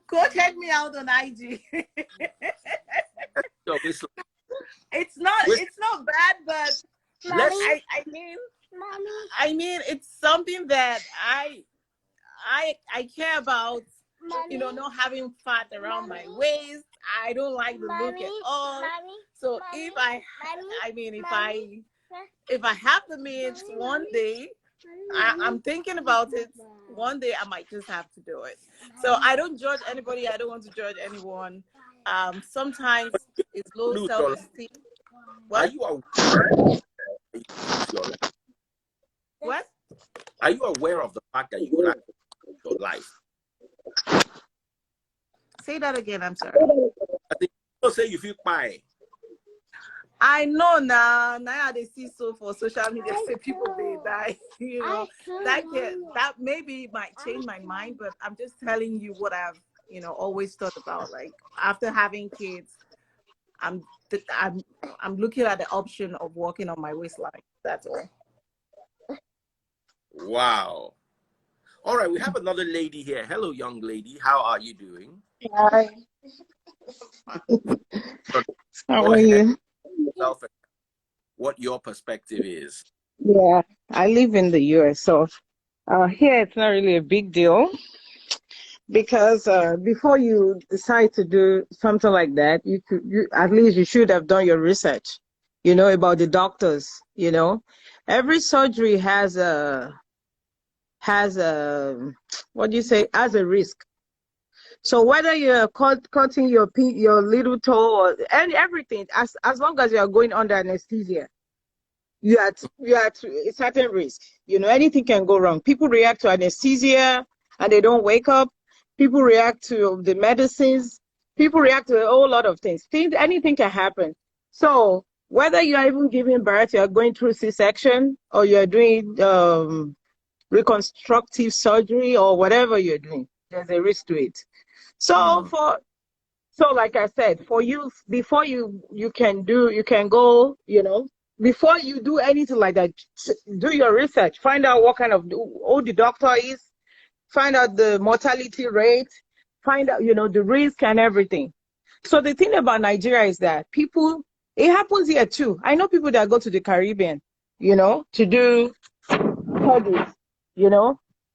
Go check me out on IG. So it's It's not bad, but let's I mean, it's something that I care about. You know, not having fat around my waist. I don't like the look at all. So if I have the means one day, I'm thinking about it. One day I might just have to do it. So I don't judge anybody. I don't want to judge anyone. Sometimes it's low Luke, self-esteem. are What? you aware of your life? What? Are you aware of the fact that you like your life? Say that again. I'm sorry. I think people say you feel pie. I know now. Now they see so for social media, say people they die. You know that maybe might change my mind, but I'm just telling you what I've always thought about. Like after having kids, I'm looking at the option of working on my waistline. That's all. Wow. All right, we have another lady here. Hello, young lady. How are you doing? Hi. How Go are ahead. you? What your perspective is. Yeah, I live in the US, so here it's not really a big deal because before you decide to do something like that, you at least you should have done your research, about the doctors. Every surgery has a what do you say, has a risk. So whether you're cutting your little toe or everything, as long as you are going under anesthesia, you are at a certain risk. Anything can go wrong. People react to anesthesia and they don't wake up. People react to the medicines. People react to a whole lot of things. Anything can happen. So whether you are even giving birth, you are going through C-section, or you are doing reconstructive surgery, or whatever you're doing, there's a risk to it. So like I said, for you, before you can go, before you do anything like that, do your research, find out what kind of who the doctor is, find out the mortality rate, find out, the risk and everything. So the thing about Nigeria is that it happens here too. I know people that go to the Caribbean, to do surgeries,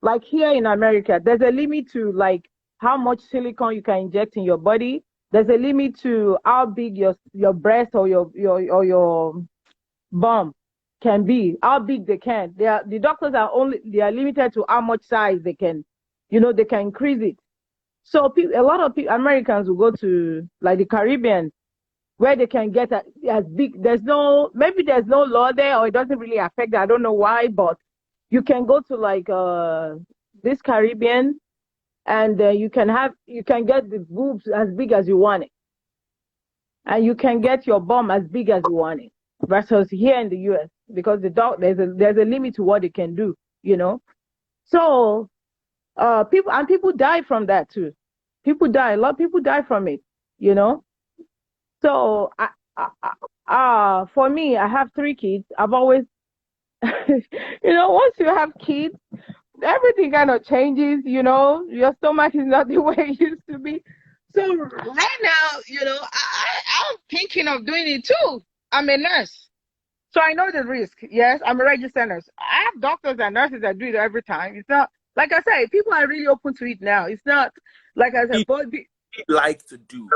like here in America, there's a limit to like how much silicone you can inject in your body. There's a limit to how big your breast or your bum can be, how big they can. The doctors are limited to how much size they can, they can increase it. So a lot of Americans will go to like the Caribbean, where they can get as big. Maybe there's no law there, or it doesn't really affect that. I don't know why, but you can go to like this Caribbean, and you can get the boobs as big as you want it, and you can get your bum as big as you want it. Versus here in the US, because there's a limit to what they can do, So people die from that too. A lot of people die from it, So for me, I have 3 kids. I've always, once you have kids, everything kind of changes, your stomach is not the way it used to be. So right now, I'm thinking of doing it too. I'm a nurse, so I know the risk. Yes, I'm a registered nurse. I have doctors and nurses that do it every time. It's not, like I say, people are really open to it now. It's not, like I said, like to do,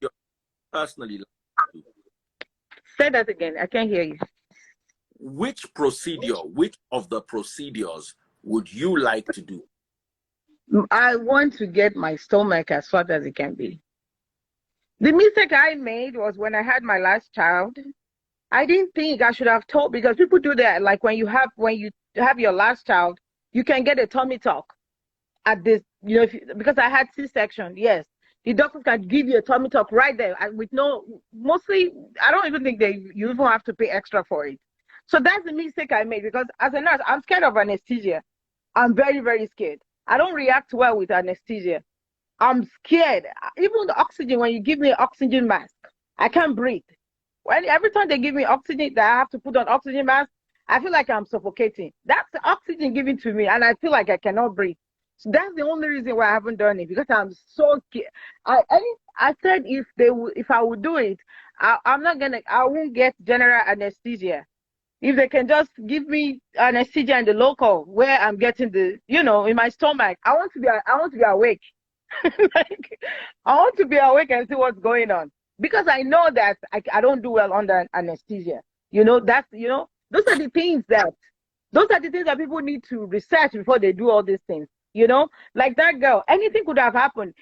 you personally like to do. Say that again. I can't hear you. Which of the procedures would you like to do? I want to get my stomach as fat as it can be. The mistake I made was when I had my last child. I didn't think I should have told, because people do that. Like when you have your last child, you can get a tummy tuck at this, because I had C-section. Yes, the doctors can give you a tummy tuck right there mostly, I don't even think you even have to pay extra for it. So that's the mistake I made, because as a nurse, I'm scared of anesthesia. I'm very, very scared. I don't react well with anesthesia. I'm scared. Even the oxygen, when you give me an oxygen mask, I can't breathe. Every time they give me oxygen, that I have to put on oxygen mask, I feel like I'm suffocating. That's the oxygen given to me, and I feel like I cannot breathe. So that's the only reason why I haven't done it, because I'm so scared. I said if I would do it, I won't get general anesthesia. If they can just give me anesthesia in the local where I'm getting the, in my stomach, I want to be awake. Like, I want to be awake and see what's going on, because I know that I don't do well under anesthesia. Those are the things that people need to research before they do all these things. Like that girl, anything could have happened.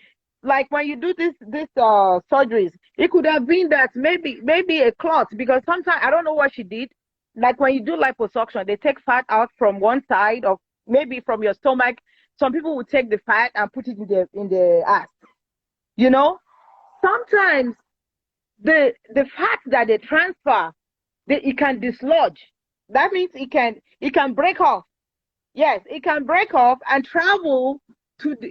Like when you do this surgeries, it could have been that maybe a clot, because sometimes I don't know what she did. Like when you do liposuction, they take fat out from one side, or maybe from your stomach. Some people will take the fat and put it in the ass. Sometimes the fat that they transfer, it can dislodge. That means it can break off. Yes, it can break off and travel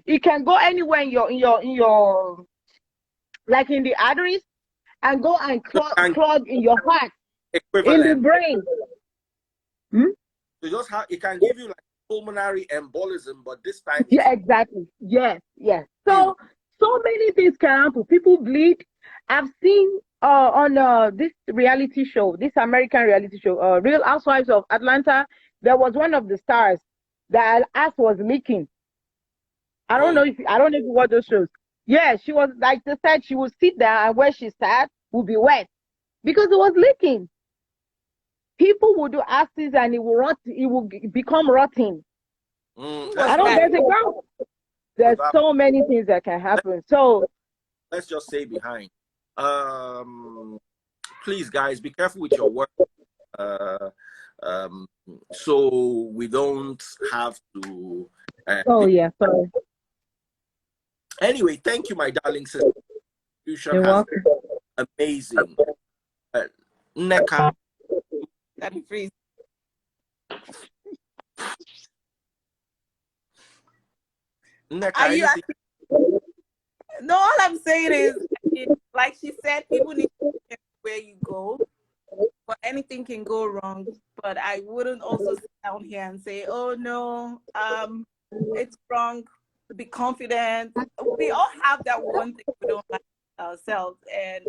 it can go anywhere in your like in the arteries, and go and clog in your heart, in the brain. So it can give you like pulmonary embolism, but this time. Yeah, exactly. Yes. So many things can happen. People bleed. I've seen on this reality show, this American reality show, Real Housewives of Atlanta. There was one of the stars that ass was leaking. I don't know if you watch those shows. Yeah, she was, like they said, she would sit there and where she sat would be wet because it was leaking. People would do asses and it will become rotten. There's so many things that can happen. So let's just say behind. Please, guys, be careful with your work. So we don't have to. Yeah, sorry. Anyway, thank you, my darling sister. You're welcome. Amazing. Neka. Let me freeze. Neka, no, all I'm saying is, like she said, people need to check where you go. But anything can go wrong. But I wouldn't also sit down here and say, oh no, it's wrong. Be confident. We all have that one thing we don't like ourselves. And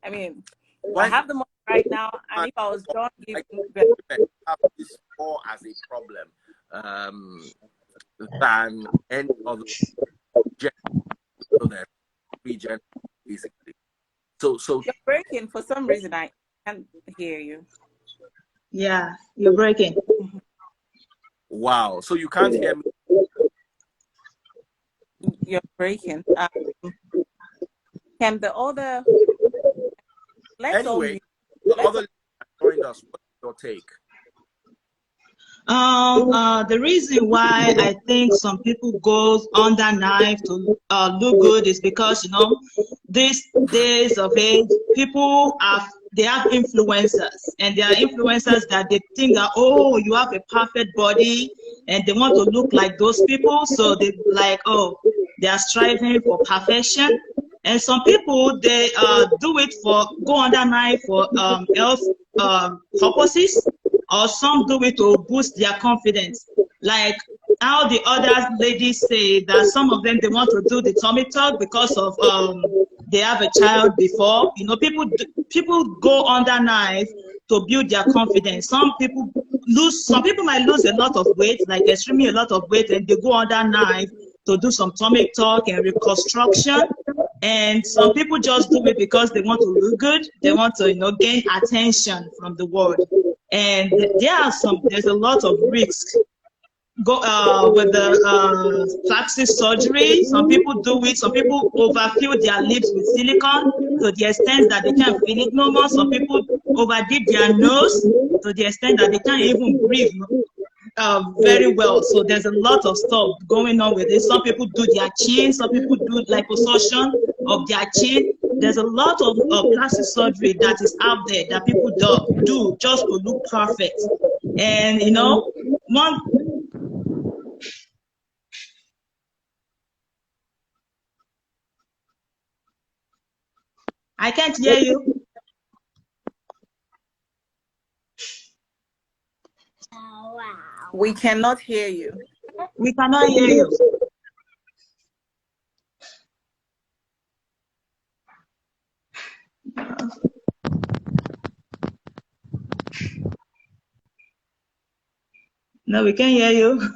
I have the money right now, and if I was done giving have this more as a problem than any other region, basically. So you're breaking for some reason. I can't hear you. Yeah, you're breaking. Wow. So you can't hear me. You're breaking. Can the other? Anyway, the other joined us. What's your take? The reason why I think some people go under knife to look good is because these days of age, people have influencers, and there are influencers that they think that, oh, you have a perfect body, and they want to look like those people, so they they are striving for perfection. And some people, they do it go under knife for health purposes, or some do it to boost their confidence. Like how the other ladies say that some of them, they want to do the tummy tuck because of they have a child before. People go under knife to build their confidence. Some people might lose a lot of weight, like extremely a lot of weight, and they go under knife to do some tummy tuck and reconstruction. And some people just do it because they want to look good. They want to, gain attention from the world. And there's a lot of risks with the plastic surgery. Some people do it. Some people overfill their lips with silicone to the extent that they can't feel it no more. Some people overdip their nose to the extent that they can't even breathe very well. So there's a lot of stuff going on with it. Some people do their chin. Some people do liposuction of their chin. There's a lot of plastic surgery that is out there that people do just to look perfect. And I can't hear you. We cannot hear you. We cannot hear you. No, we can't hear you.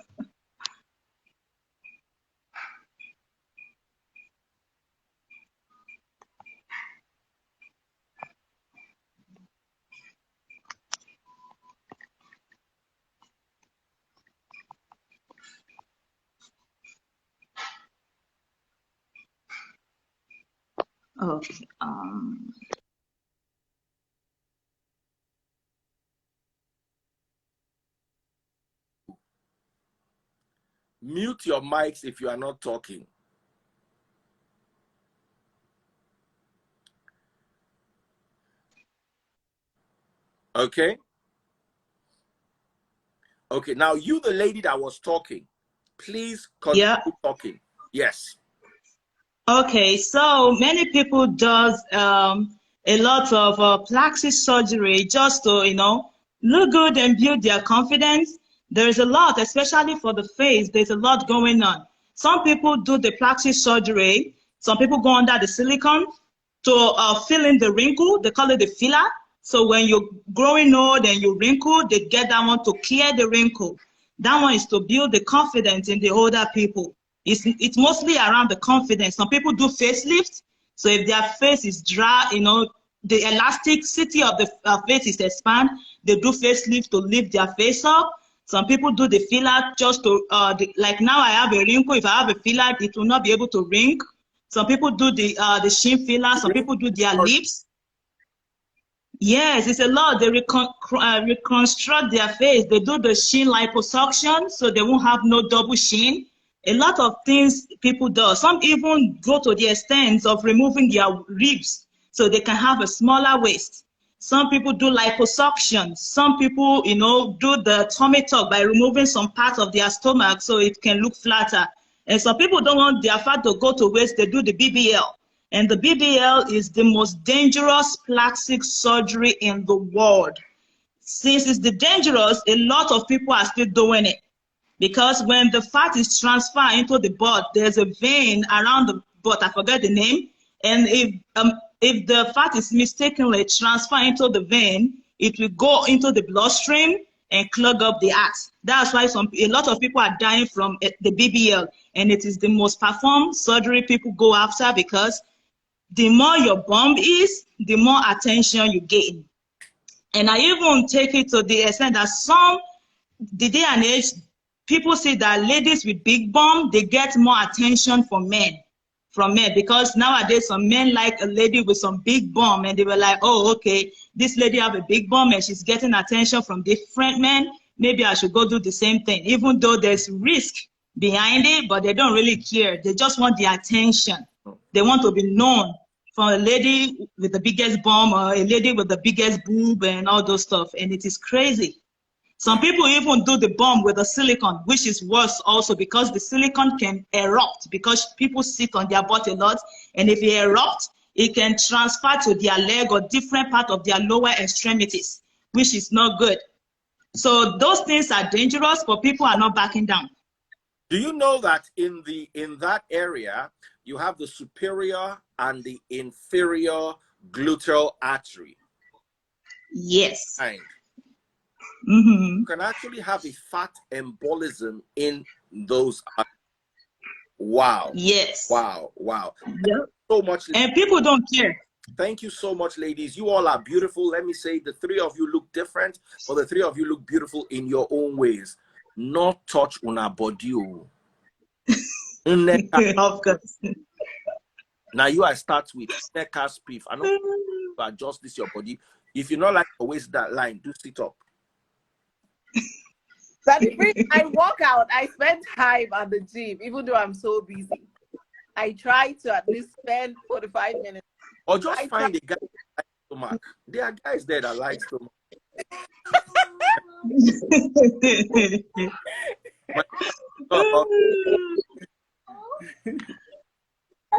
Okay. Mute your mics if you are not talking. Okay? Okay, now you, the lady that was talking, please continue talking. Yes. Okay, so many people does a lot of plastic surgery just to, you know, look good and build their confidence. There's a lot, especially for the face, there's a lot going on. Some people do the plastic surgery. Some people go under the silicone to fill in the wrinkle. They call it the filler. So when you're growing old and you wrinkle, they get that one to clear the wrinkle. That one is to build the confidence in the older people. It's mostly around the confidence. Some people do facelift. So if their face is dry, you know, the elasticity of the face is expand, they do facelift to lift their face up. Some people do the filler just to, like now I have a wrinkle. If I have a filler, it will not be able to wrinkle. Some people do the chin filler. Some people do their lips. Yes, it's a lot. They reconstruct their face. They do the chin liposuction so they won't have no double chin. A lot of things people do. Some even go to the extent of removing their ribs so they can have a smaller waist. Some people do liposuction. Some people, you know, do the tummy tuck by removing some parts of their stomach so it can look flatter. And some people don't want their fat to go to waist. They do the BBL. And the BBL is the most dangerous plastic surgery in the world. Since it's the dangerous, a lot of people are still doing it. Because when the fat is transferred into the butt, there's a vein around the butt, I forget the name. And if the fat is mistakenly transferred into the vein, it will go into the bloodstream and clog up the heart. That's why a lot of people are dying from the BBL. And it is the most performed surgery people go after because the more your bump is, the more attention you gain. And I even take it to the extent that the day and age, people say that ladies with big bum, they get more attention from men, because nowadays some men like a lady with some big bum and they were like, oh, okay, this lady have a big bum and she's getting attention from different men. Maybe I should go do the same thing, even though there's risk behind it, but they don't really care. They just want the attention. They want to be known for a lady with the biggest bum or a lady with the biggest boob and all those stuff. And it is crazy. Some people even do the bum with a silicone, which is worse also because the silicone can erupt because people sit on their butt a lot. And if it erupts, it can transfer to their leg or different part of their lower extremities, which is not good. So those things are dangerous, but people are not backing down. Do you know that in that area, you have the superior and the inferior gluteal artery? Yes. Right. Mm-hmm. You can actually have a fat embolism in those arteries. Wow. Yes. Wow. Wow. Yep. So much. And people don't care. Thank you so much, ladies. You all are beautiful. Let me say the three of you look different, but the three of you look beautiful in your own ways. Not touch una body. Of course. Now you I start with necker spiff. I know you adjust this your body. If you not like to waste that line, do sit up. I walk out. I spend time at the gym, even though I'm so busy. I try to at least spend 45 minutes. Or just find a guy that likes stomach. There are guys there that like stomach.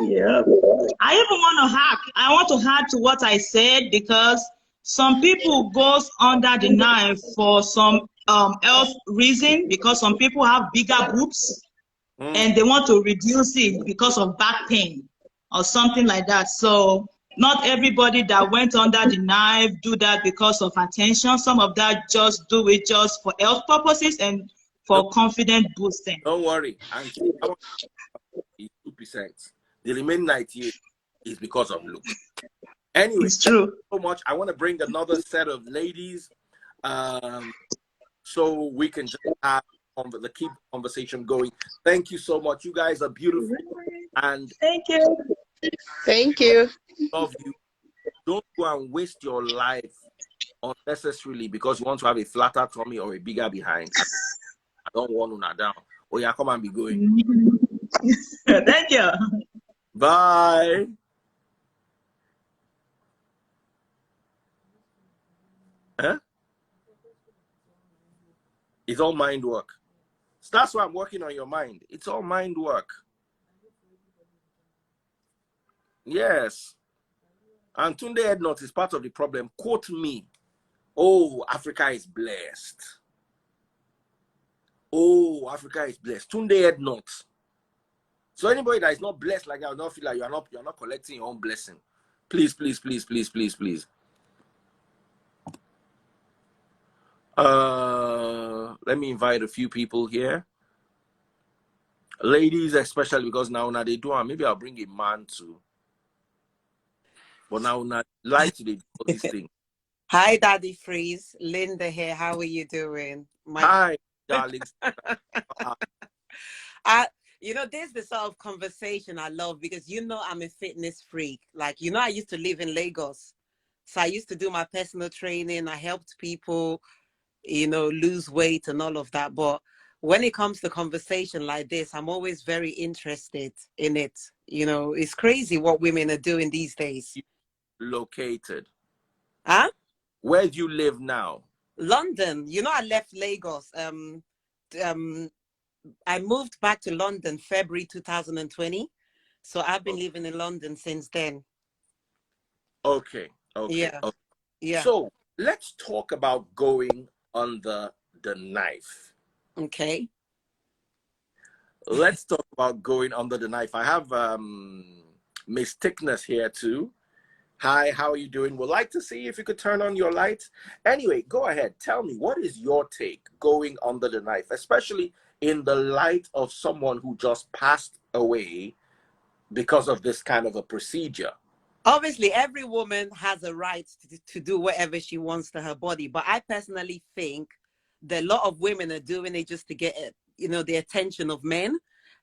Yeah. I even want to hack. I want to add to what I said because some people goes under the knife for some health reason, because some people have bigger boobs and they want to reduce it because of back pain or something like that. So not everybody that went under the knife do that because of attention. Some of that just do it just for health purposes and for confidence boosting. Don't worry. And that is 2%. The remaining 98 is because of look. Anyway, it's true. So much. I want to bring another set of ladies, so we can just have keep conversation going. Thank you so much. You guys are beautiful, and thank you. Thank you. Love you. Don't go and waste your life unnecessarily because you want to have a flatter tummy or a bigger behind. I don't want to down. Oh yeah, come and be going. Thank you. Bye. Huh? It's all mind work. So that's why I'm working on your mind. It's all mind work. Yes. And Tunde Ednot is part of the problem. Quote me. Oh, Africa is blessed. Oh, Africa is blessed. Tunde Ednot. So anybody that is not blessed like that, will not feel like you're not collecting your own blessing. Please, please, please, please, please, please. Let me invite a few people here. Ladies, especially because now they do, and maybe I'll bring a man too. But now not like to do this thing. Hi, Daddy Freeze. Linda here. How are you doing? Hi, darlings. You know, this is the sort of conversation I love because, you know, I'm a fitness freak. Like, you know, I used to live in Lagos. So I used to do my personal training. I helped people, you know, lose weight and all of that. But when it comes to conversation like this, I'm always very interested in it. You know, it's crazy what women are doing these days. Located. Huh? Where do you live now? London. You know, I left Lagos. I moved back to London February 2020. So I've been living in London since then. Okay. Okay. Yeah. Okay. Yeah. So let's talk about going under the knife. Okay. Let's talk about going under the knife. I have Miss Thickness here too. Hi, how are you doing? Would like to see if you could turn on your lights. Anyway, go ahead. Tell me, what is your take going under the knife, especially in the light of someone who just passed away because of this kind of a procedure? Obviously, every woman has a right to do whatever she wants to her body. But I personally think that a lot of women are doing it just to get, you know, the attention of men.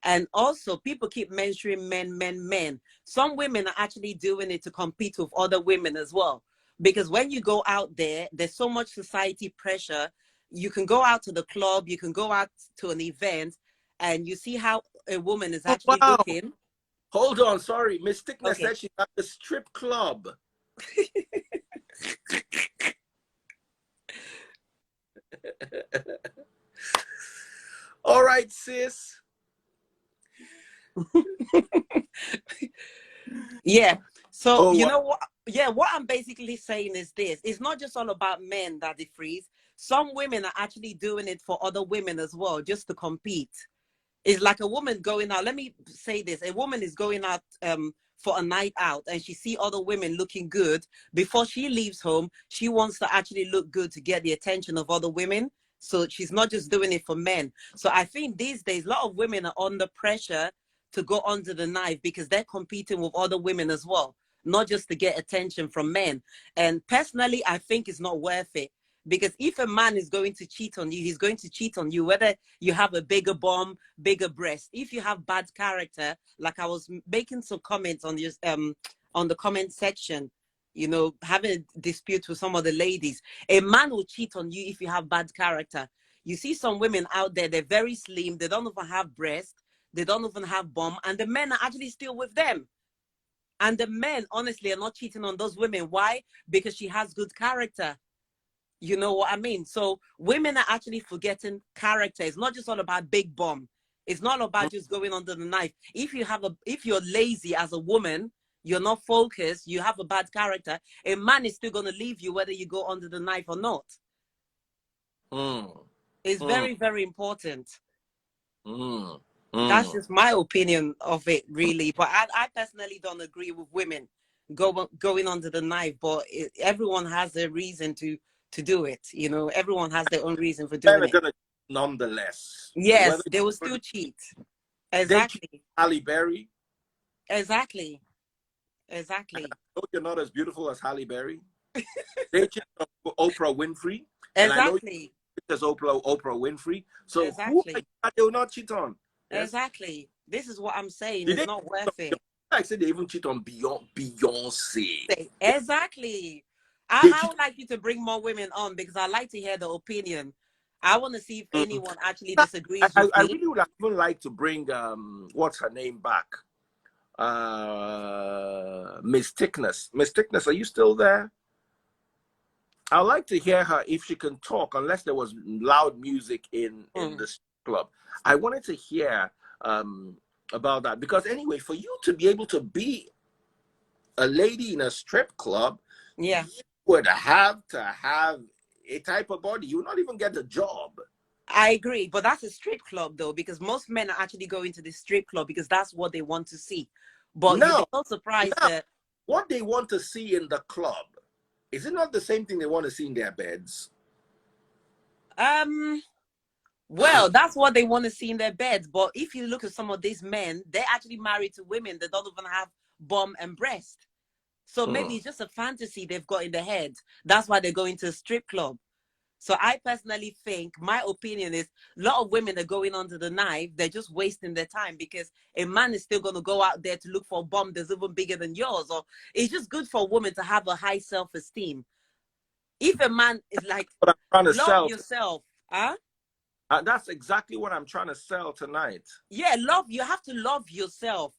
And also, people keep mentioning men. Some women are actually doing it to compete with other women as well. Because when you go out there, there's so much society pressure. You can go out to the club, you can go out to an event, and you see how a woman is actually looking. Hold on, sorry. Miss Thickness Okay. said she's at the strip club. All right, sis. Yeah. So you know what? Yeah, what I'm basically saying is this: it's not just all about men, Daddy Freeze. Some women are actually doing it for other women as well, just to compete. It's like a woman going out. Let me say this: a woman is going out for a night out, and she see other women looking good. Before she leaves home, she wants to actually look good to get the attention of other women. So she's not just doing it for men. So I think these days, a lot of women are under pressure to go under the knife because they're competing with other women as well, not just to get attention from men. And personally, I think it's not worth it. Because if a man is going to cheat on you, he's going to cheat on you, whether you have a bigger bum, bigger breast. If you have bad character, like I was making some comments on this, on the comment section, you know, having a dispute with some of the ladies, a man will cheat on you if you have bad character. You see some women out there, they're very slim, they don't even have breast, they don't even have bum, and the men are actually still with them. And the men, honestly, are not cheating on those women. Why? Because she has good character. You know what I mean? So women are actually forgetting character. It's not just all about big bum. It's not about just going under the knife. If you're lazy as a woman, you're not focused, you have a bad character, a man is still going to leave you whether you go under the knife or not. It's very, very important. Mm. That's just my opinion of it, really. But I personally don't agree with women going under the knife. But everyone has their reason to do it. You know, everyone has their own reason for doing it. Gonna, nonetheless. Yes, Whether they will still cheat. They Exactly. cheat Halle Berry. Exactly. Exactly. I know you're not as beautiful as Halle Berry. They cheat on Oprah Winfrey. And I know Exactly. there's Oprah Winfrey. So who Exactly. they will not cheat on? Yes? Exactly. This is what I'm saying. Did it's not worth it. I said they even cheat on Beyonce. Exactly. I would like you to bring more women on because I like to hear the opinion. I want to see if anyone actually disagrees with me. I really would even like to bring what's her name back? Miss Thickness. Miss Thickness, are you still there? I'd like to hear her if she can talk, unless there was loud music in this club. I wanted to hear about that because anyway, for you to be able to be a lady in a strip club, you would have to have a type of body. You would not even get a job. I agree, but that's a strip club though, because most men are actually going to the strip club because that's what they want to see. But you'll be so surprised that what they want to see in the club, is it not the same thing they want to see in their beds? Well, that's what they want to see in their beds. But if you look at some of these men, they're actually married to women that don't even have bum and breast. So maybe it's just a fantasy they've got in their head. That's why they're going to a strip club. So I personally think, my opinion is, a lot of women are going under the knife. They're just wasting their time because a man is still going to go out there to look for a bum that's even bigger than yours. Or it's just good for a woman to have a high self-esteem. If a man is like, love yourself, huh? That's exactly what I'm trying to sell tonight. Yeah, you have to love yourself.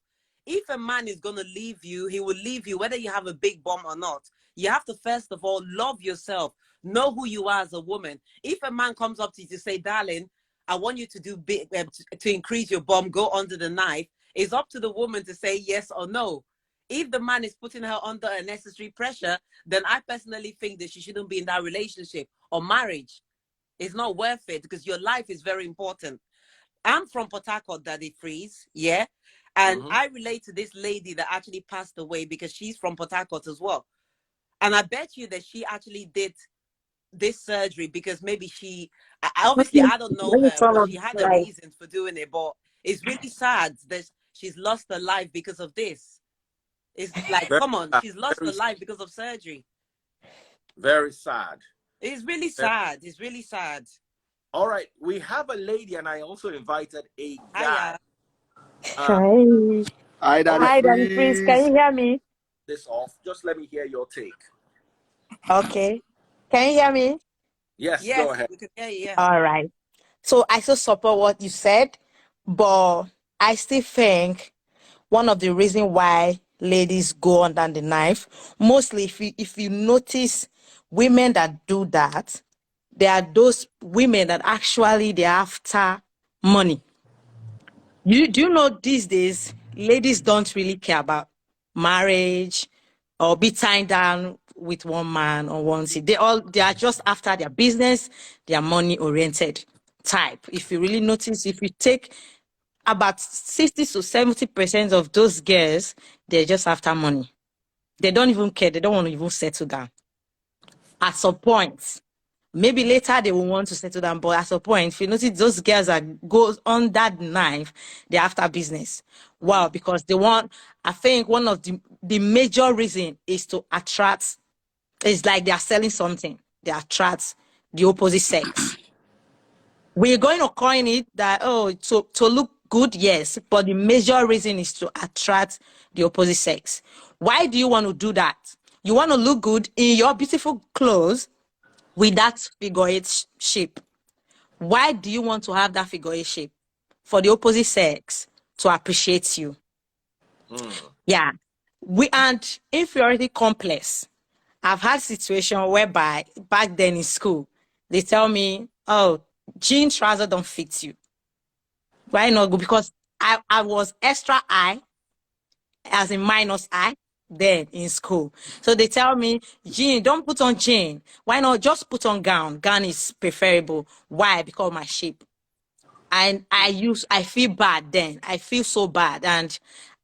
If a man is going to leave you, he will leave you whether you have a big bum or not. You have to first of all love yourself. Know who you are as a woman. If a man comes up to you to say, darling, I want you to do big to increase your bum, go under the knife, it's up to the woman to say yes or no. If the man is putting her under unnecessary pressure, then I personally think that she shouldn't be in that relationship or marriage. It's not worth it because your life is very important. I'm from Port Harcourt, Daddy Freeze, yeah? And I relate to this lady that actually passed away because she's from Port Harcourt as well. And I bet you that she actually did this surgery because maybe obviously I don't know her, but she had a reason for doing it. But it's really sad that she's lost her life because of this. It's like, come on, she's lost her life because of surgery. Very sad. It's really sad. It's really sad. All right, we have a lady, and I also invited a guy. Hi. Hi, Daddy Freeze. Can you hear me? This off. Just let me hear your take. Okay. Can you hear me? Yes, go ahead. We can hear you, yeah. All right. So I still support what you said, but I still think one of the reasons why ladies go under the knife, mostly if you notice women that do that, there are those women that actually they're after money. Do you know these days ladies don't really care about marriage or be tied down with one man or one seat. They are just after their business, their money oriented type. If you really notice, if you take about 60 to 70% of those girls, they're just after money. They don't even care. They don't want to even settle down. At some point, maybe later they will want to settle down, but at some point, if you notice those girls that goes on that knife, they're after business. Wow, because they want, I think one of the major reason is to attract, it's like they are selling something. They attract the opposite sex. We're going to coin it that, to look good, yes, but the major reason is to attract the opposite sex. Why do you want to do that? You want to look good in your beautiful clothes with that figure eight shape. Why do you want to have that figure eight shape? For the opposite sex to appreciate you. Yeah. And inferiority complex. I've had situations whereby back then in school, they tell me, oh, jean trouser don't fit you. Why not go? Because I was extra I, as in minus I. then in school. So they tell me, Jean, don't put on jean. Why not just put on gown? Gown is preferable. Why? Because of my shape. And I feel bad then. I feel so bad. And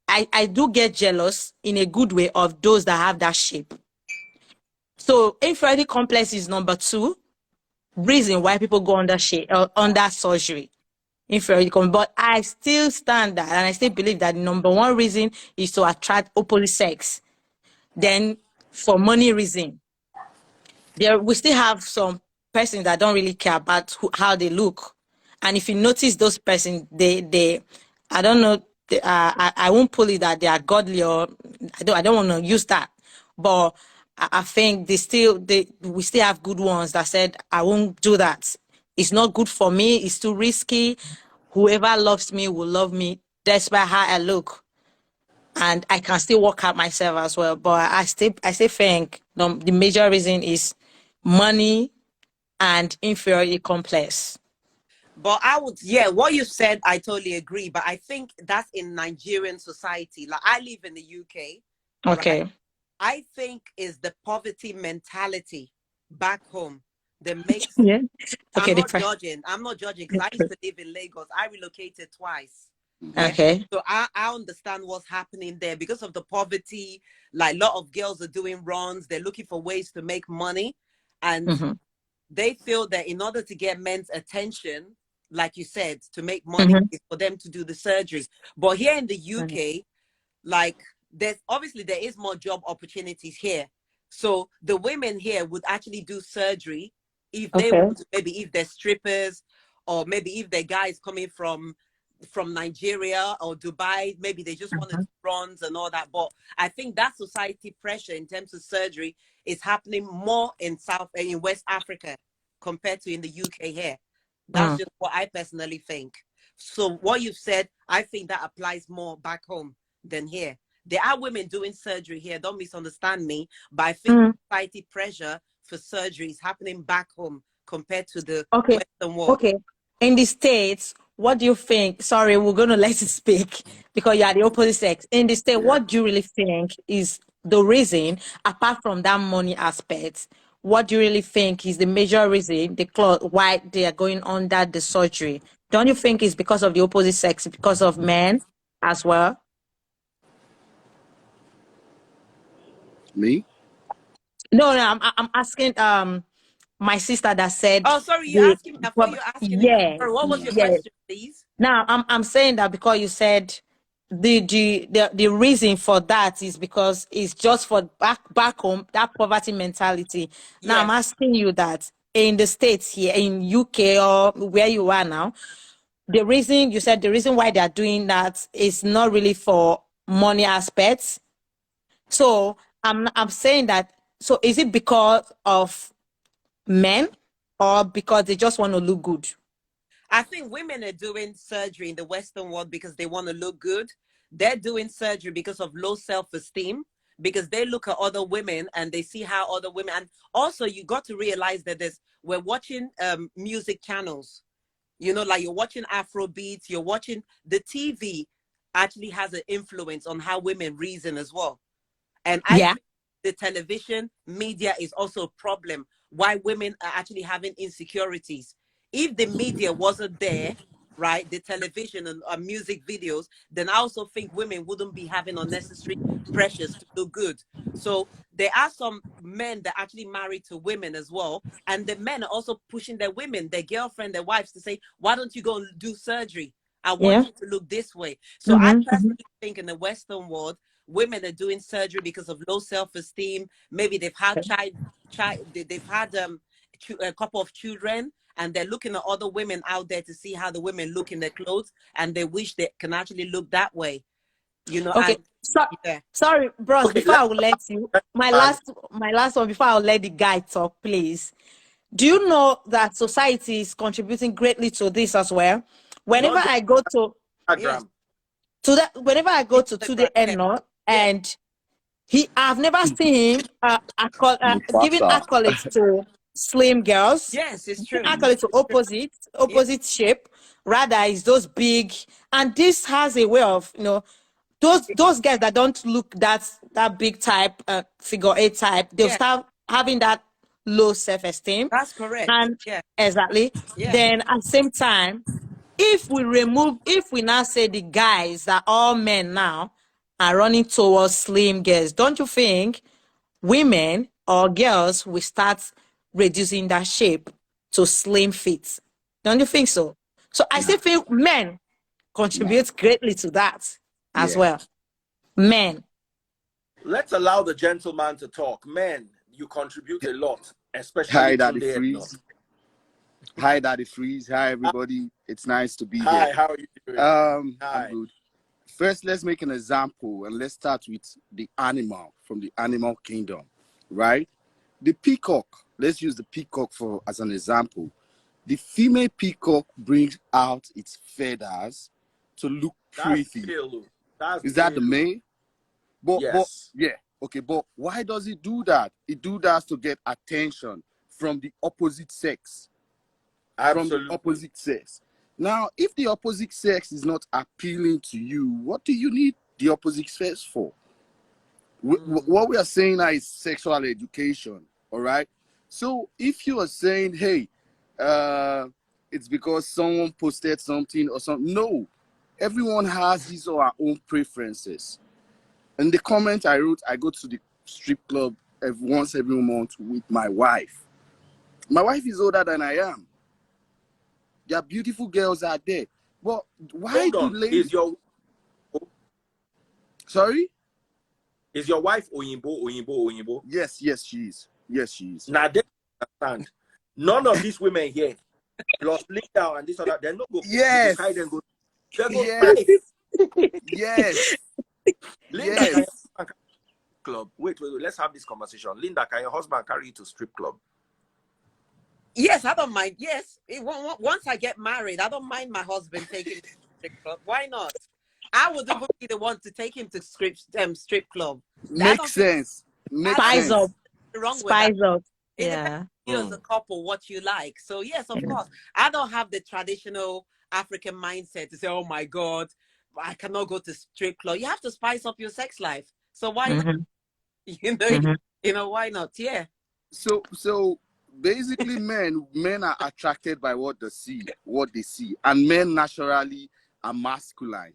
I do get jealous in a good way of those that have that shape. So inferiority complex is number 2 reason why people go under under surgery. Inferiority complex. But I still stand that, and I still believe that the number 1 reason is to attract opposite sex. Then for money reason, we still have some persons that don't really care about how they look. And if you notice those persons, they I don't know, I won't pull it that they are godly, or I don't want to use that. But I think we still have good ones that said, I won't do that. It's not good for me. It's too risky. Whoever loves me will love me despite how I look. And I can still work out myself as well. But I still think the major reason is money and inferiority complex. But what you said, I totally agree. But I think that's in Nigerian society. Like, I live in the UK. Okay. Right? I think is the poverty mentality back home that makes. Yeah. Okay. I'm not judging because I used to live in Lagos. I relocated twice. Yeah? Okay. So I understand what's happening there because of the poverty. Like, a lot of girls are doing runs. They're looking for ways to make money, and they feel that in order to get men's attention, like you said, to make money is for them to do the surgeries. But here in the UK, like, there is more job opportunities here. So the women here would actually do surgery if they want to, maybe if they're strippers, or maybe if they're guys coming from Nigeria or Dubai, maybe they just want to do runs and all that. But I think that society pressure in terms of surgery is happening more in West Africa compared to in the UK here. That's just what I personally think. So what you've said, I think that applies more back home than here. There are women doing surgery here, don't misunderstand me, but I think society pressure for surgery is happening back home compared to the Western world. Okay. In the States, what do you think? Sorry, we're going to let you speak because you are the opposite sex. In the States, what do you really think is the reason, apart from that money aspect, what do you really think is the major reason, why they are going under the surgery? Don't you think it's because of the opposite sex, because of men as well? Me? No, I'm asking my sister that said. Oh, sorry, you're asking me. I thought you were asking me. Sorry, what was your question, please? Now I'm saying that because you said the reason for that is because it's just for back home, that poverty mentality. Yes. Now I'm asking you that in the States here, in UK or where you are now, the reason why they are doing that is not really for money aspects. So I'm saying that, so is it because of men or because they just want to look good? I think women are doing surgery in the Western world because they want to look good. They're doing surgery because of low self-esteem, because they look at other women and they see how other women, and also you got to realize that we're watching music channels, like you're watching Afro beats, you're watching the TV actually has an influence on how women reason as well. And I think the television media is also a problem why women are actually having insecurities. If the media wasn't there, right, the television and music videos, then I also think women wouldn't be having unnecessary pressures to look good. So there are some men that actually marry to women as well. And the men are also pushing their women, their girlfriend, their wives to say, why don't you go and do surgery? I want you to look this way. So I personally think in the Western world, women are doing surgery because of low self-esteem. Maybe they've had they've had a couple of children, and they're looking at other women out there to see how the women look in their clothes, and they wish they can actually look that way. Okay. Sorry, bros. Okay, before I will let you, my last one. Before I'll let the guy talk, please. Do you know that society is contributing greatly to this as well? Whenever I go to whenever I go to Today Eno, and I've never seen him giving accolades to slim girls. Yes, it's true. Accolades to opposite shape. Rather, it's those big, and this has a way of those guys that don't look that big type, figure 8 type, they'll start having that low self-esteem. That's correct. And yeah, exactly. yeah. Then at the same time, if we now say the guys that all men now are running towards slim girls, don't you think women or girls will start reducing that shape to slim fit? Don't you think so? So I still feel men contribute greatly to that as well. Men. Let's allow the gentleman to talk. Men, you contribute a lot, especially Hi, Daddy today. Freeze. Hi, Daddy Freeze. Hi, everybody. It's nice to be here. Hi, how are you doing? I'm good. First, let's make an example, and let's start with the animal from the animal kingdom, right? The peacock. Let's use the peacock as an example. The female peacock brings out its feathers to look pretty. Is that the male? Yes. Okay, but why does it do that? It do that to get attention from the opposite sex. Absolutely. From the opposite sex. Now, if the opposite sex is not appealing to you, what do you need the opposite sex for? What we are saying now is sexual education, all right? So if you are saying, hey, it's because someone posted something or something, no. Everyone has his or her own preferences. In the comment I wrote, I go to the strip club once every month with my wife. My wife is older than I am. There are beautiful girls out there. But why do ladies... Sorry? Is your wife Oyinbo? Yes, she is. Yes, she is. Now, they understand. None of these women here, plus Linda and this other, they're not going yes. to go. Yes. Yes. Linda, yes. Club. Wait, let's have this conversation. Linda, can your husband carry you to strip club? Yes, I don't mind. Yes, once I get married, I don't mind my husband taking me to strip club. Why not? I would even be the one to take him to strip club. Makes sense. Spice up. Wrong with Spice that. up. It depends you as a couple what you like. So yes, of course. I don't have the traditional African mindset to say, oh my God, I cannot go to strip club. You have to spice up your sex life. So why not? You know, why not? Yeah. So basically men are attracted by what they see. And men naturally are masculine.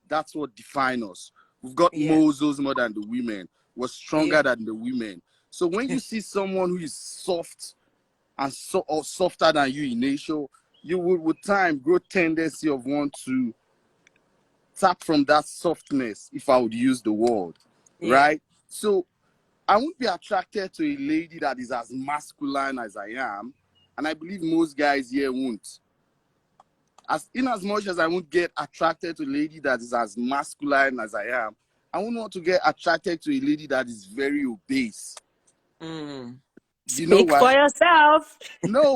That's what defines us. We've got muscles more than the women. We're stronger than the women. So when you see someone who is soft and or softer than you in nature, you will with time grow tendency of want to tap from that softness, if I would use the word, right? So I won't be attracted to a lady that is as masculine as I am, and I believe most guys here won't. In as much as I won't get attracted to a lady that is as masculine as I am, I won't want to get attracted to a lady that is very obese. You know Speak for yourself. No.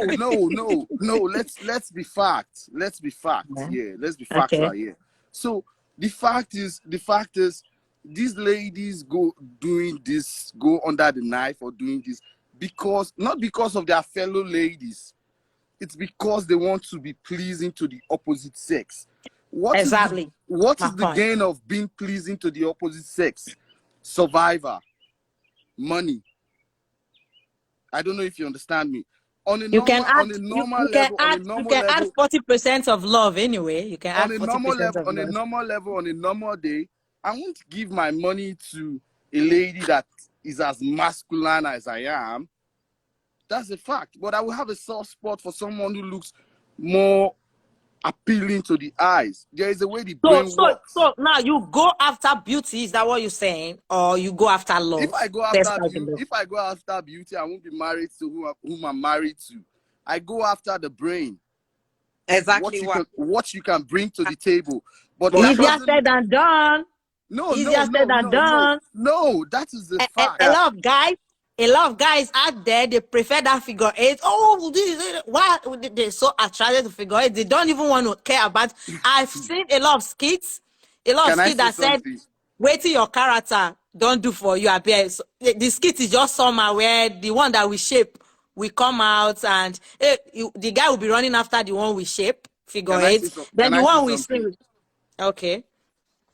Let's be fact. Let's be fact. Let's be factual here. So the fact is, these ladies go under the knife or doing this not because of their fellow ladies. It's because they want to be pleasing to the opposite sex. What is the gain of being pleasing to the opposite sex? Survivor, money. I don't know if you understand me. You can add 40% of love anyway. You can add 40% of love. On a normal level, on a normal day, I won't give my money to a lady that is as masculine as I am. That's a fact. But I will have a soft spot for someone who looks more appealing to the eyes. There is a way the brain works. So now you go after beauty, is that what you're saying? Or you go after love? If I go after beauty, I won't be married to whom I'm married to. I go after the brain. Exactly what you can bring to the table. But easier said than done. No, that is the fact. A lot of guys out there, they prefer that figure 8. Oh, why they're so attracted to figure 8? They don't even want to care about. I've seen a lot of skits that said, wait till your character don't do for you. So the skit is just somehow where the one that we shape will come out, and the guy will be running after the one we shape, figure 8. Then the one we see. Okay.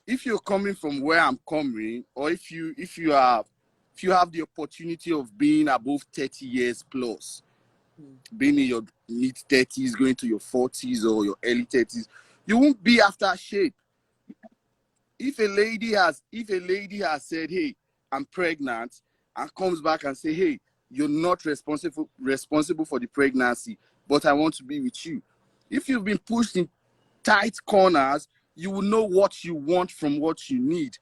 if you're coming from where I'm coming, or if you have the opportunity of being above 30 years plus, being in your mid 30s, going to your 40s or your early 30s, you won't be after shape. If a lady has said, hey, I'm pregnant, and comes back and say, hey, you're not responsible for the pregnancy, but I want to be with you. If you've been pushed in tight corners, you will know what you want from what you need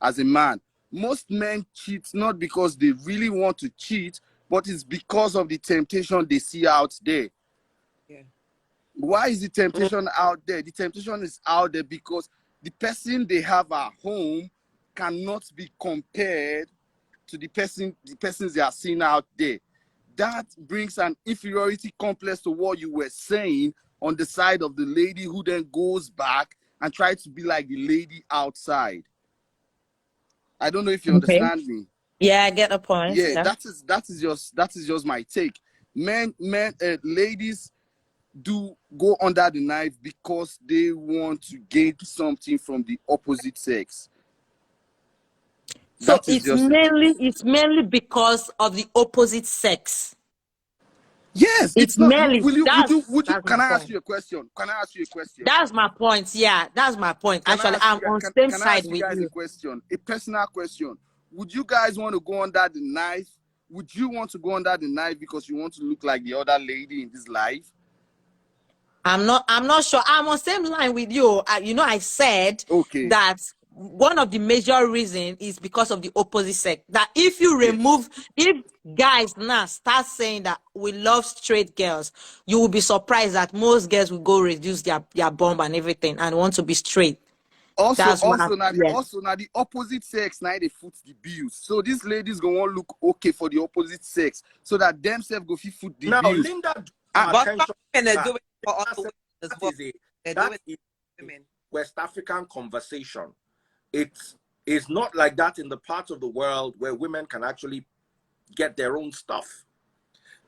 as a man. Most men cheat not because they really want to cheat, but it's because of the temptation they see out there. Yeah. Why is the temptation out there? The temptation is out there because the person they have at home cannot be compared to the persons they are seeing out there. That brings an inferiority complex to what you were saying on the side of the lady, who then goes back and tries to be like the lady outside. I don't know if you understand me. Yeah, I get the point. Yeah, that is just my take. Ladies do go under the knife because they want to gain something from the opposite sex. So it's mainly because of the opposite sex. Yes, it's not. Can I ask you a question? That's my point. Yeah, that's my point. Actually, I'm on the same side with you. Can I ask you guys a question? A personal question. Would you guys want to go under the knife? Would you want to go under the knife because you want to look like the other lady in this life? I'm not sure. I'm on the same line with you. I said that one of the major reasons is because of the opposite sex. That if you remove, if guys now start saying that we love straight girls, you will be surprised that most girls will go reduce their bump and everything and want to be straight. Also, now the opposite sex now they foot the bills. So these ladies gonna want look okay for the opposite sex, so that themselves go foot the bills. Now, Linda, that is West African conversation. It's not like that in the part of the world where women can actually get their own stuff.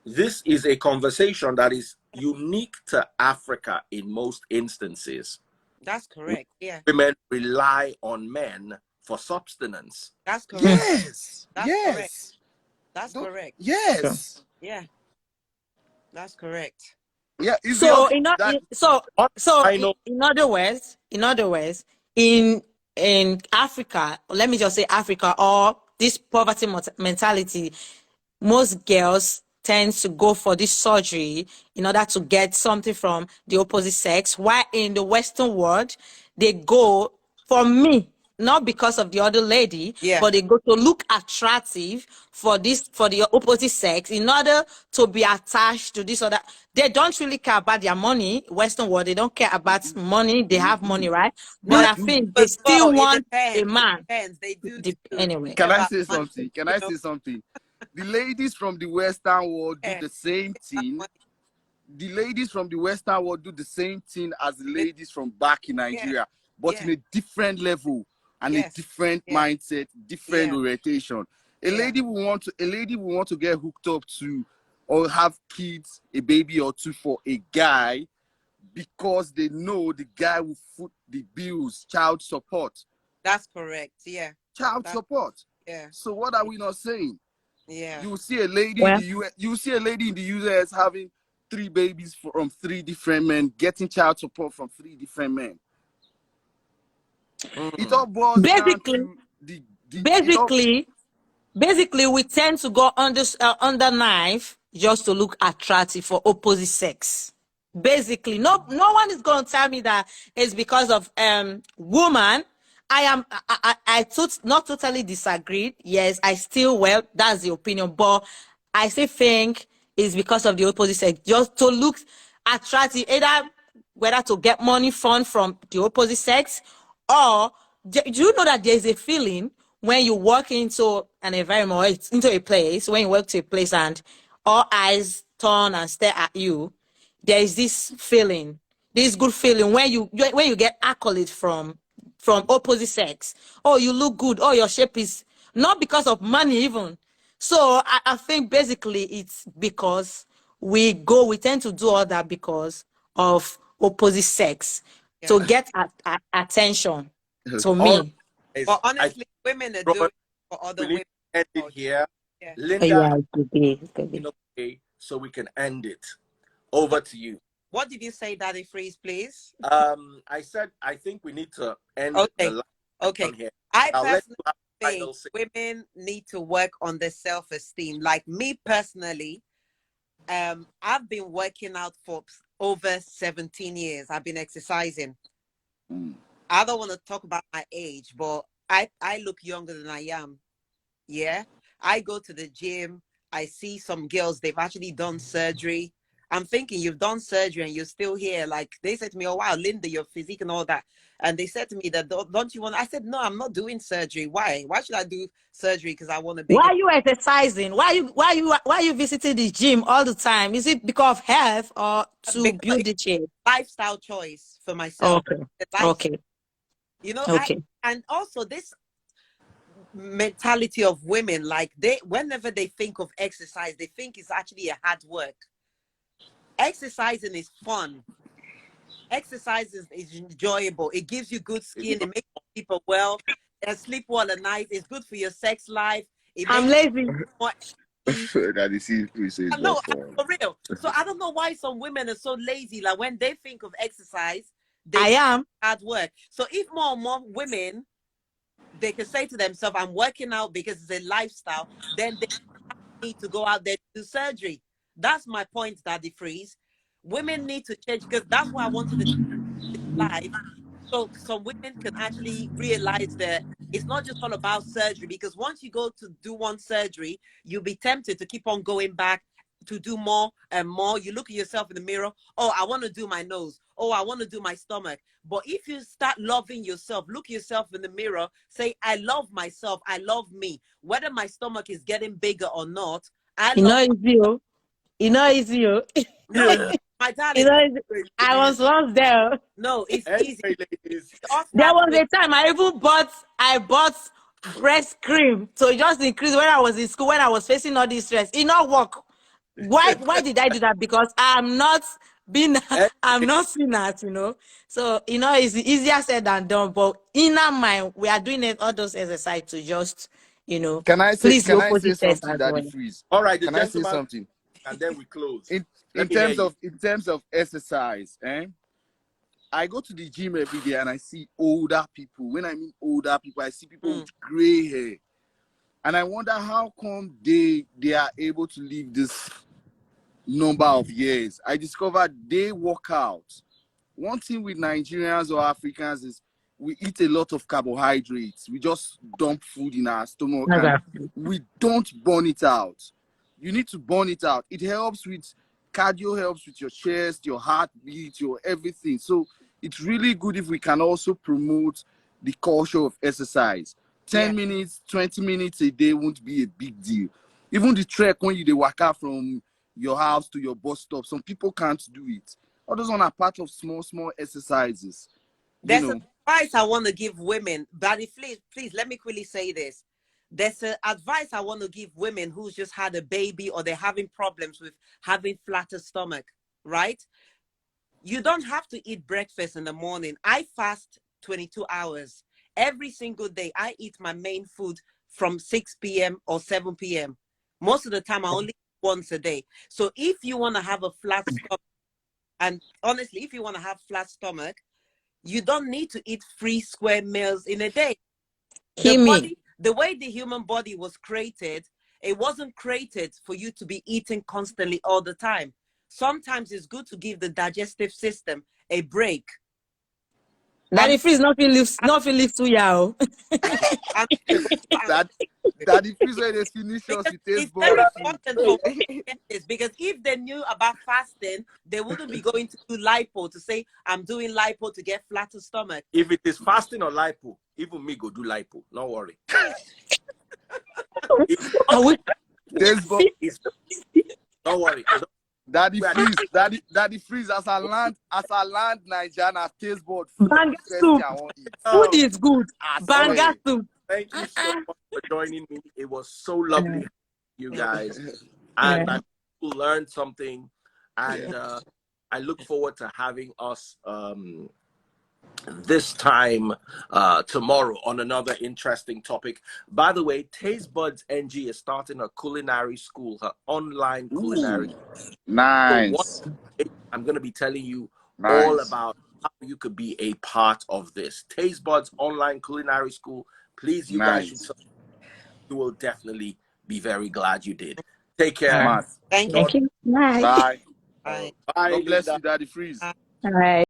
This is a conversation that is unique to Africa in most instances. That's correct. Yeah. Women rely on men for subsistence. That's correct. Yes. Correct. That's correct. Yes. Yeah. That's correct. Yeah. In other words, in Africa, let me just say Africa, or this poverty mentality, most girls tend to go for this surgery in order to get something from the opposite sex, while in the Western world, they go, for me, not because of the other lady, but they go to look attractive for the opposite sex in order to be attached to this other. They don't really care about their money. Western world, they don't care about money. They have money, right? But I think they still want a man. They do. Anyway. Can I say something? The ladies from the Western world do the same thing. The ladies from the Western world do the same thing as the ladies from back in Nigeria, but in a different level and a different mindset, different orientation. A lady will want to get hooked up to or have kids, a baby or two for a guy, because they know the guy will foot the bills, child support. That's correct. Yeah. Child support. Yeah. So what are we not saying? Yeah. You will see a lady in the US. You will see a lady in the US having 3 babies from 3 different men, getting child support from 3 different men. It all boils down to basically, we tend to go under knife just to look attractive for opposite sex. Basically, no one is going to tell me that it's because of woman. I not totally disagreed. Yes, that's the opinion, but I still think it's because of the opposite sex, just to look attractive, either whether to get money fund from the opposite sex, or do you know that there's a feeling when you walk into an environment, or into a place, when you walk to a place and all eyes turn and stare at you, there is this feeling, this good feeling when you get accolades from opposite sex. Oh, you look good. Oh, your shape is not because of money even. So I think basically it's because we tend to do all that because of opposite sex to get attention. to All me. right, But honestly, women are doing it for we other need women. to end it here. Yeah. Linda, Yeah, it could be. It could be. okay, so we can end it. Over to you. What did you say, Daddy Freeze, please? I said I think we need to end the Okay. line Okay. here. I I'll let personally you have the think final say. women need to work on their self-esteem. Like me personally, I've been working out for over 17 years. I've been exercising. I don't want to talk about my age, but I look younger than I am. Yeah. I go to the gym. I see some girls, they've actually done surgery. I'm thinking, you've done surgery and you're still here. Like they said to me, oh wow, Linda, your physique and all that. And they said to me that don't you want, I said, no, I'm not doing surgery. Why should I do surgery? Because I want to be. Why are you exercising? Why are you visiting the gym all the time? Is it because of health or to Because build it's the shape? lifestyle choice for myself. Okay. Life, Okay. you know, Okay. and also this mentality of women, like whenever they think of exercise, they think it's actually a hard work. Exercising is fun. Exercise is enjoyable. It gives you good skin. It makes people well. And sleep well at night. It's good for your sex life. It I'm makes lazy. you more That is seriously no, not fun. for real. So I don't know why some women are so lazy. Like when they think of exercise, they I am. hard work. So if more and more women, they can say to themselves, I'm working out because it's a lifestyle, then they need to go out there to do surgery. That's my point, Daddy Freeze. Women need to change, because that's why I wanted to change life. So some women can actually realize that it's not just all about surgery, because once you go to do one surgery, you'll be tempted to keep on going back to do more and more. You look at yourself in the mirror. Oh, I want to do my nose. Oh, I want to do my stomach. But if you start loving yourself, look yourself in the mirror, say, I love myself. I love me. Whether my stomach is getting bigger or not, I You love know it's you. You know it's you. no, my You darling. know, I was once there. No, it's easy. Anyway, ladies, All There starts was with a time I bought breast cream to just increase when I was in school, when I was facing all this stress. It not work. Why did I do that? Because I'm anyway, not seeing that, you know. So, you know, it's easier said than done. But inner mind, we are doing it all those exercise to just, you know, Can I say please the opposite sex something, as Daddy well. Freeze? all right, the Can I say gentleman, something? and then we close. In Let me hear you. in terms of exercise, I go to the gym every day and I see older people. When I mean older people, I see people with gray hair. And I wonder how come they are able to live this number of years. I discovered they work out. One thing with Nigerians or Africans is we eat a lot of carbohydrates. We just dump food in our stomach and we don't burn it out. You need to burn it out. It helps with cardio, helps with your chest, your heartbeat, your everything. So it's really good if we can also promote the culture of exercise. 10 minutes, 20 minutes a day won't be a big deal. Even the trek when you walk out from your house to your bus stop, some people can't do it. All those one are part of small exercises. There's an advice I want to give women, but please let me quickly say this. There's an advice I want to give women who's just had a baby or they're having problems with having flatter stomach, right? You don't have to eat breakfast in the morning. I fast 22 hours. Every single day, I eat my main food from 6 p.m. or 7 p.m. Most of the time, I only eat once a day. So if you want to have a flat stomach, and honestly, if you want to have flat stomach, you don't need to eat 3 square meals in a day. The way the human body was created, it wasn't created for you to be eating constantly all the time. Sometimes it's good to give the digestive system a break. Daddy Freeze nothing lives too yow. Daddy Freeze when they finish us with it's very important for this, because if they knew about fasting, they wouldn't be going to do lipo to say, I'm doing lipo to get flatter stomach. If it is fasting or lipo, even me go do lipo. Don't worry. Don't worry. Daddy Freeze, as I land Nigeria and taste board food. Food is good. Banga soup. Thank you so much for joining me. It was so lovely, you guys. And I learned something. And I look forward to having us this time tomorrow on another interesting topic. By the way, Taste Buds NG is starting a culinary school, her online culinary. Nice. So I'm going to be telling you all about how you could be a part of this. Taste Buds online culinary school. Please, you guys should. You will definitely be very glad you did. Take care. Thank you. Bye. Bye. Bye. Bye. God bless Linda. you, Daddy Freeze. All right.